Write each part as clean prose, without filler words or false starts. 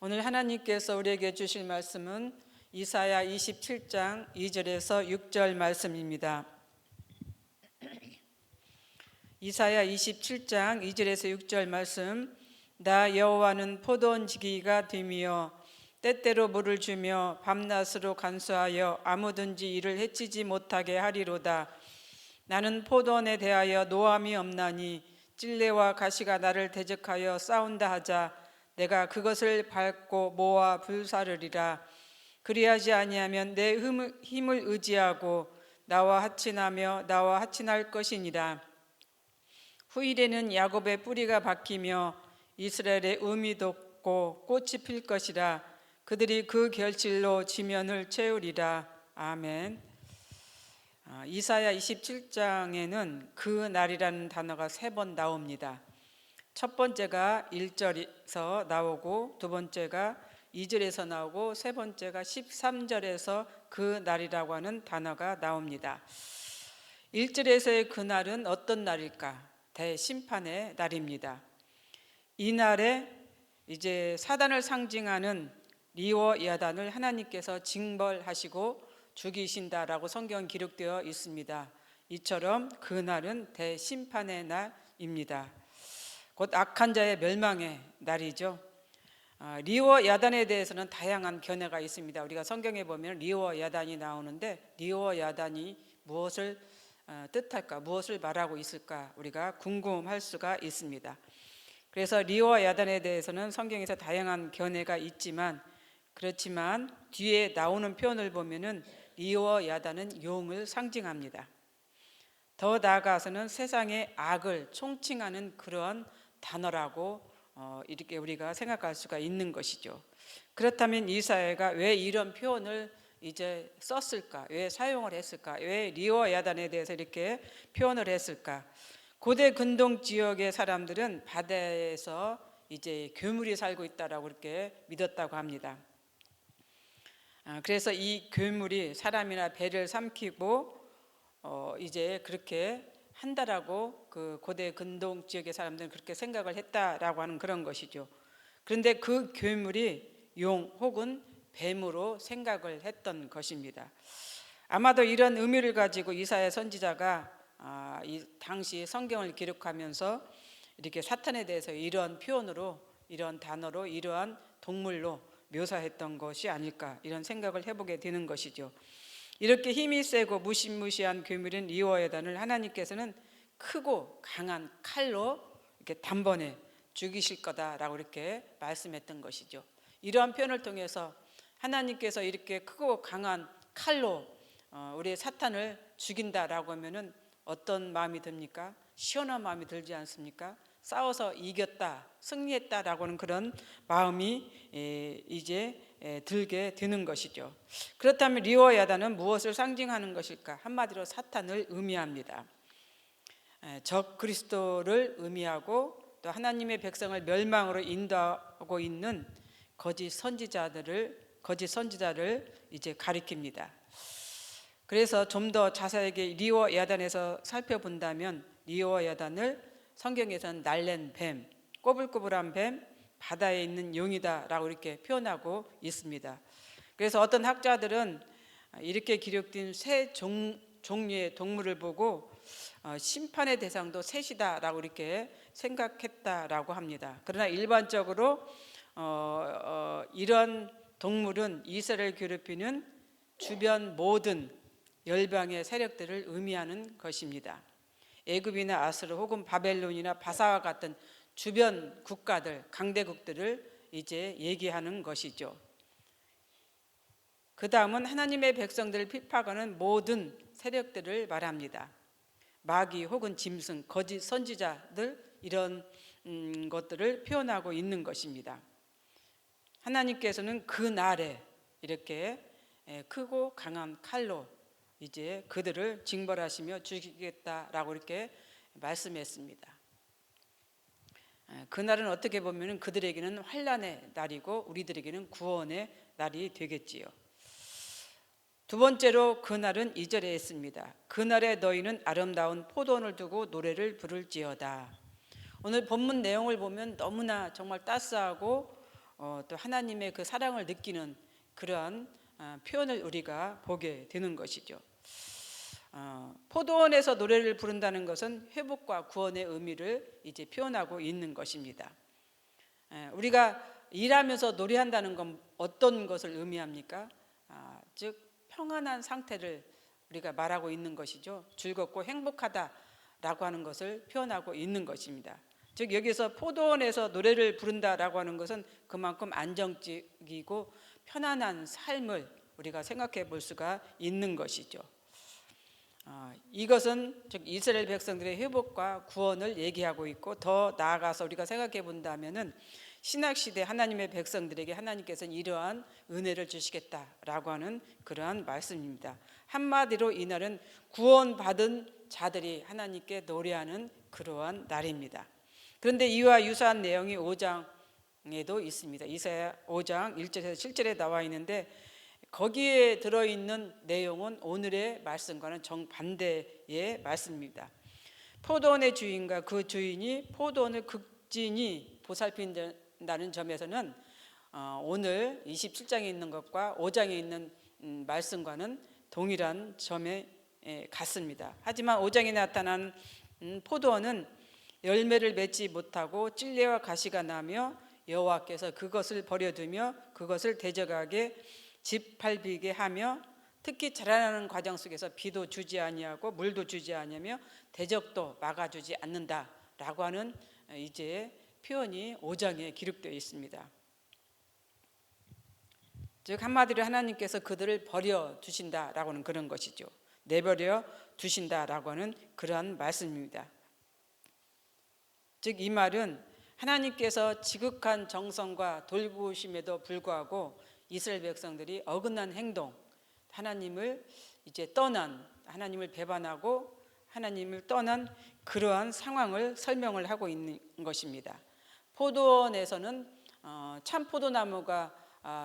오늘 하나님께서 우리에게 주실 말씀은 이사야 27장 2절에서 6절 말씀입니다. 이사야 27장 2절에서 6절 말씀. 나 여호와는 포도원지기가 되며 때때로 물을 주며 밤낮으로 간수하여 아무든지 이를 해치지 못하게 하리로다. 나는 포도원에 대하여 노함이 없나니 찔레와 가시가 나를 대적하여 싸운다 하자 내가 그것을 밟고 모아 불사르리라. 그리하지 아니하면 내 힘을 의지하고 나와 하친하며 나와 하친할 것이니라. 후일에는 야곱의 뿌리가 박히며 이스라엘의 음이 돋고 꽃이 필 것이라. 그들이 그 결실로 지면을 채우리라. 아멘. 이사야 27장에는 그 날이라는 단어가 3번 나옵니다. 첫 번째가 1절에서 나오고, 두 번째가 2절에서 나오고, 세 번째가 13절에서 그 날이라고 하는 단어가 나옵니다. 1절에서의 그 날은 어떤 날일까? 대심판의 날입니다. 이 날에 이제 사단을 상징하는 리워 야단을 하나님께서 징벌하시고 죽이신다라고 성경 기록되어 있습니다. 이처럼 그 날은 대심판의 날입니다. 곧 악한 자의 멸망의 날이죠. 리워 야단에 대해서는 다양한 견해가 있습니다. 우리가 성경에 보면 리워 야단이 나오는데 리워 야단이 무엇을 뜻할까, 무엇을 말하고 있을까 우리가 궁금할 수가 있습니다. 그래서 리워 야단에 대해서는 성경에서 다양한 견해가 있지만, 그렇지만 뒤에 나오는 표현을 보면은 리워 야단은 용을 상징합니다. 더 나아가서는 세상의 악을 총칭하는 그런 단어라고 이렇게 우리가 생각할 수가 있는 것이죠. 그렇다면 이사야가 왜 이런 표현을 이제 썼을까? 왜 사용을 했을까? 왜 리워 야단에 대해서 이렇게 표현을 했을까? 고대 근동 지역의 사람들은 바다에서 이제 괴물이 살고 있다라고 이렇게 믿었다고 합니다. 그래서 이 괴물이 사람이나 배를 삼키고 이제 그렇게 한다라고 그 고대 근동 지역의 사람들은 그렇게 생각을 했다라고 하는 그런 것이죠. 그런데 그 괴물이 용 혹은 뱀으로 생각을 했던 것입니다. 아마도 이런 의미를 가지고 이사야 선지자가 이 당시 성경을 기록하면서 이렇게 사탄에 대해서 이런 표현으로, 이런 단어로, 이러한 동물로 묘사했던 것이 아닐까, 이런 생각을 해보게 되는 것이죠. 이렇게 힘이 세고 무시무시한 괴물인 리워 야단을 하나님께서는 크고 강한 칼로 이렇게 단번에 죽이실 거다라고 이렇게 말씀했던 것이죠. 이러한 표현을 통해서 하나님께서 이렇게 크고 강한 칼로 우리의 사탄을 죽인다라고 하면은 어떤 마음이 듭니까? 시원한 마음이 들지 않습니까? 싸워서 이겼다, 승리했다라고 하는 그런 마음이 이제 들게 되는 것이죠. 그렇다면 리워 야단은 무엇을 상징하는 것일까? 한마디로 사탄을 의미합니다. 적 그리스도를 의미하고 또 하나님의 백성을 멸망으로 인도하고 있는 거짓 선지자를 이제 가리킵니다. 그래서 좀 더 자세하게 리워 야단에서 살펴본다면 리워 야단을 성경에서는 날랜 뱀, 꼬불꼬불한 뱀, 바다에 있는 용이다라고 이렇게 표현하고 있습니다. 그래서 어떤 학자들은 이렇게 기록된 세 종류의 동물을 보고 심판의 대상도 셋이다라고 이렇게 생각했다라고 합니다. 그러나 일반적으로 이런 동물은 이스라엘을 괴롭히는 주변 모든 열방의 세력들을 의미하는 것입니다. 애굽이나 아수르 혹은 바벨론이나 바사와 같은 주변 국가들, 강대국들을 이제 얘기하는 것이죠. 그 다음은 하나님의 백성들을 핍박하는 모든 세력들을 말합니다. 마귀 혹은 짐승, 거짓 선지자들, 이런 것들을 표현하고 있는 것입니다. 하나님께서는 그 날에 이렇게 크고 강한 칼로 이제 그들을 징벌하시며 죽이겠다라고 이렇게 말씀했습니다. 그날은 어떻게 보면 그들에게는 환난의 날이고 우리들에게는 구원의 날이 되겠지요. 두 번째로 그날은 2절에 있습니다. 그날에 너희는 아름다운 포도원을 두고 노래를 부를지어다. 오늘 본문 내용을 보면 너무나 정말 따스하고 또 하나님의 그 사랑을 느끼는 그러한 표현을 우리가 보게 되는 것이죠. 포도원에서 노래를 부른다는 것은 회복과 구원의 의미를 이제 표현하고 있는 것입니다. 우리가 일하면서 노래한다는 건 어떤 것을 의미합니까? 즉 평안한 상태를 우리가 말하고 있는 것이죠. 즐겁고 행복하다라고 하는 것을 표현하고 있는 것입니다. 즉 여기서 포도원에서 노래를 부른다라고 하는 것은 그만큼 안정적이고 편안한 삶을 우리가 생각해 볼 수가 있는 것이죠. 이것은 즉 이스라엘 백성들의 회복과 구원을 얘기하고 있고, 더 나아가서 우리가 생각해 본다면은 신약시대 하나님의 백성들에게 하나님께서는 이러한 은혜를 주시겠다라고 하는 그러한 말씀입니다. 한마디로 이날은 구원받은 자들이 하나님께 노래하는 그러한 날입니다. 그런데 이와 유사한 내용이 5장에도 있습니다. 이사야 5장 1절에서 7절에 나와 있는데, 거기에 들어있는 내용은 오늘의 말씀과는 정반대의 말씀입니다. 포도원의 주인과 그 주인이 포도원을 극진히 보살핀다는 점에서는 오늘 27장에 있는 것과 5장에 있는 말씀과는 동일한 점에 같습니다. 하지만 5장에 나타난 포도원은 열매를 맺지 못하고 찔레와 가시가 나며 여호와께서 그것을 버려두며 그것을 대적하게 짓밟히게 하며, 특히 자라나는 과정 속에서 비도 주지 아니하고 물도 주지 아니하며 대적도 막아주지 않는다라고 하는 이제 표현이 5장에 기록되어 있습니다. 즉 한마디로 하나님께서 그들을 버려 두신다라고 하는 그런 것이죠. 내버려 두신다라고 하는 그러한 말씀입니다. 즉 이 말은 하나님께서 지극한 정성과 돌보심에도 불구하고 이스라엘 백성들이 어긋난 행동, 하나님을 이제 떠난, 하나님을 배반하고 하나님을 떠난 그러한 상황을 설명을 하고 있는 것입니다. 포도원에서는 참 포도나무가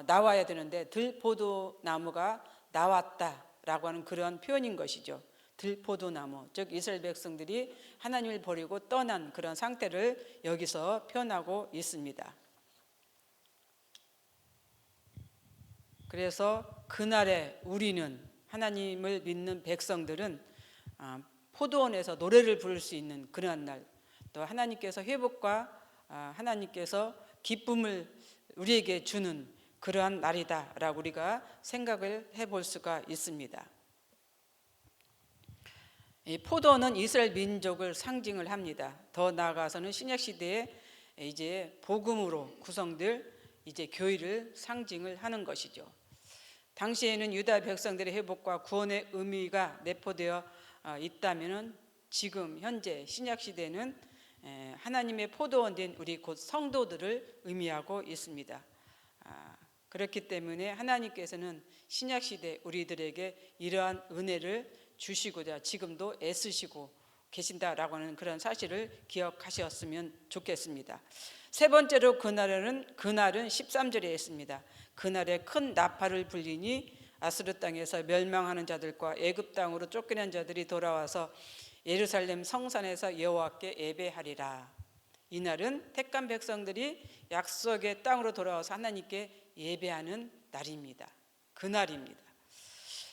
나와야 되는데 들포도나무가 나왔다라고 하는 그러한 표현인 것이죠. 들포도나무, 즉 이스라엘 백성들이 하나님을 버리고 떠난 그런 상태를 여기서 표현하고 있습니다. 그래서 그날에 우리는, 하나님을 믿는 백성들은 포도원에서 노래를 부를 수 있는 그러한 날, 또 하나님께서 회복과 하나님께서 기쁨을 우리에게 주는 그러한 날이다라고 우리가 생각을 해볼 수가 있습니다. 이 포도는 이스라엘 민족을 상징을 합니다. 더 나아가서는 신약 시대에 이제 복음으로 구성될 이제 교회를 상징을 하는 것이죠. 당시에는 유다 백성들의 회복과 구원의 의미가 내포되어 있다면은 지금 현재 신약 시대는 하나님의 포도원 된 우리 곧 성도들을 의미하고 있습니다. 그렇기 때문에 하나님께서는 신약 시대 우리들에게 이러한 은혜를 주시고자 지금도 애쓰시고 계신다라고 하는 그런 사실을 기억하셨으면 좋겠습니다. 세 번째로 그날은 13절에 있습니다. 그날에 큰 나팔을 불리니 아스르 땅에서 멸망하는 자들과 애굽 땅으로 쫓겨난 자들이 돌아와서 예루살렘 성산에서 여호와께 예배하리라. 이날은 택한 백성들이 약속의 땅으로 돌아와서 하나님께 예배하는 날입니다. 그날입니다.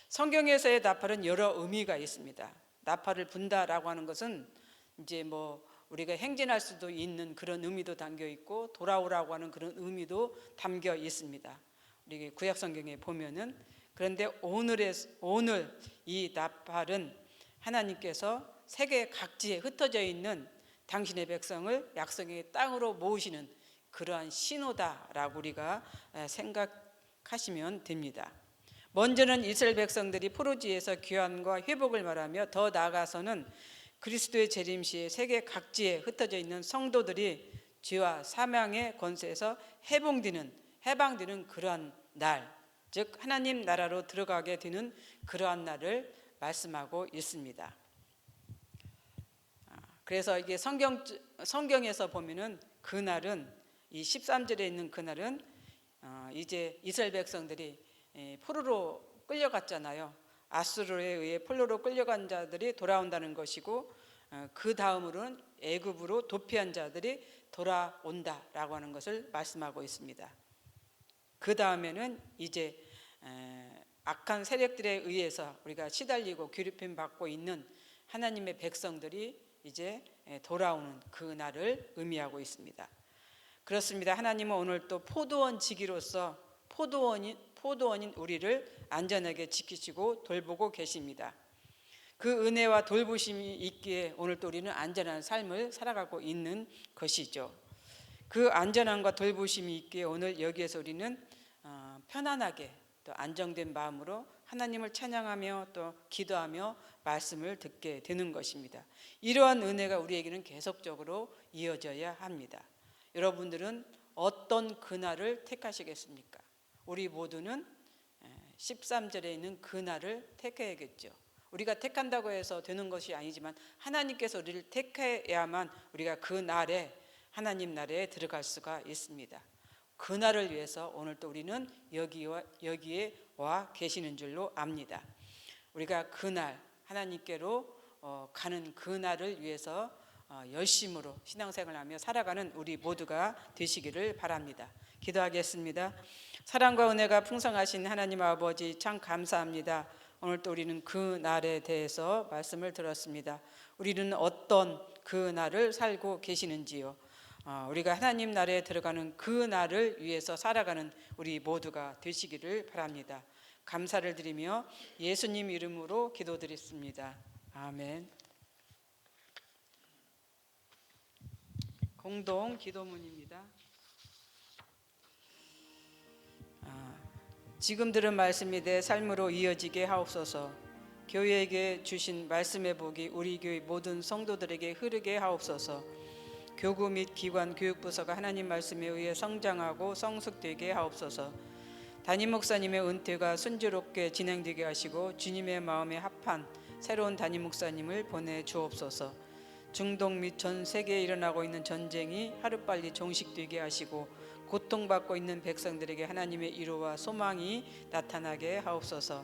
성경에서의 나팔은 여러 의미가 있습니다. 나팔을 분다라고 하는 것은 이제 우리가 행진할 수도 있는 그런 의미도 담겨 있고, 돌아오라고 하는 그런 의미도 담겨 있습니다. 우리 구약 성경에 보면은. 그런데 오늘 이 나팔은 하나님께서 세계 각지에 흩어져 있는 당신의 백성을 약속의 땅으로 모으시는 그러한 신호다라고 우리가 생각하시면 됩니다. 먼저는 이스라엘 백성들이 포로지에서 귀환과 회복을 말하며, 더 나아가서는 그리스도의 재림시에 세계 각지에 흩어져 있는 성도들이 죄와 사망의 권세에서 해방되는 그러한 날, 즉 하나님 나라로 들어가게 되는 그러한 날을 말씀하고 있습니다. 그래서 이게 성경에서 보면은 그날은, 이 13절에 있는 그날은 이제 이스라엘 백성들이 포로로 끌려갔잖아요. 아수르에 의해 포로로 끌려간 자들이 돌아온다는 것이고, 그 다음으로는 애굽으로 도피한 자들이 돌아온다라고 하는 것을 말씀하고 있습니다. 그 다음에는 이제 악한 세력들에 의해서 우리가 시달리고 괴롭힘 받고 있는 하나님의 백성들이 이제 돌아오는 그 날을 의미하고 있습니다. 그렇습니다. 하나님은 오늘 또 포도원 지기로서 포도원인 우리를 안전하게 지키시고 돌보고 계십니다. 그 은혜와 돌보심이 있기에 오늘 또 우리는 안전한 삶을 살아가고 있는 것이죠. 그 안전함과 돌보심이 있기에 오늘 여기에서 우리는 편안하게 또 안정된 마음으로 하나님을 찬양하며 또 기도하며 말씀을 듣게 되는 것입니다. 이러한 은혜가 우리에게는 계속적으로 이어져야 합니다. 여러분들은 어떤 그날을 택하시겠습니까? 우리 모두는 13절에 있는 그날을 택해야겠죠. 우리가 택한다고 해서 되는 것이 아니지만 하나님께서 우리를 택해야만 우리가 그 날에 하나님 나라에 들어갈 수가 있습니다. 그 날을 위해서 오늘 또 우리는 여기에 와 계시는 줄로 압니다. 우리가 그날 하나님께로 가는 그 날을 위해서 열심으로 신앙생활하며 살아가는 우리 모두가 되시기를 바랍니다. 기도하겠습니다. 사랑과 은혜가 풍성하신 하나님 아버지 참 감사합니다. 오늘 또 우리는 그 날에 대해서 말씀을 들었습니다. 우리는 어떤 그 날을 살고 계시는지요. 우리가 하나님 나라에 들어가는 그 날을 위해서 살아가는 우리 모두가 되시기를 바랍니다. 감사를 드리며 예수님 이름으로 기도드렸습니다. 아멘. 공동 기도문입니다. 지금 들은 말씀이 내 삶으로 이어지게 하옵소서. 교회에게 주신 말씀의 복이 우리 교회 모든 성도들에게 흐르게 하옵소서. 교구 및 기관 교육부서가 하나님 말씀에 의해 성장하고 성숙되게 하옵소서. 담임 목사님의 은퇴가 순조롭게 진행되게 하시고 주님의 마음에 합한 새로운 담임 목사님을 보내주옵소서. 중동 및 전 세계에 일어나고 있는 전쟁이 하루빨리 종식되게 하시고 고통받고 있는 백성들에게 하나님의 위로와 소망이 나타나게 하옵소서.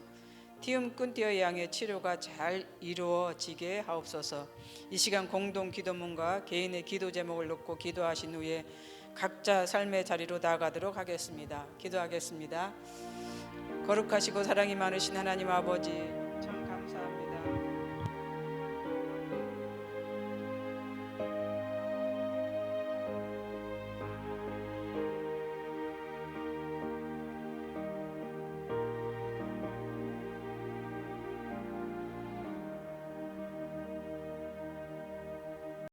티움꾼띠어 양의 치료가 잘 이루어지게 하옵소서. 이 시간 공동 기도문과 개인의 기도 제목을 놓고 기도하신 후에 각자 삶의 자리로 나아가도록 하겠습니다. 기도하겠습니다. 거룩하시고 사랑이 많으신 하나님 아버지,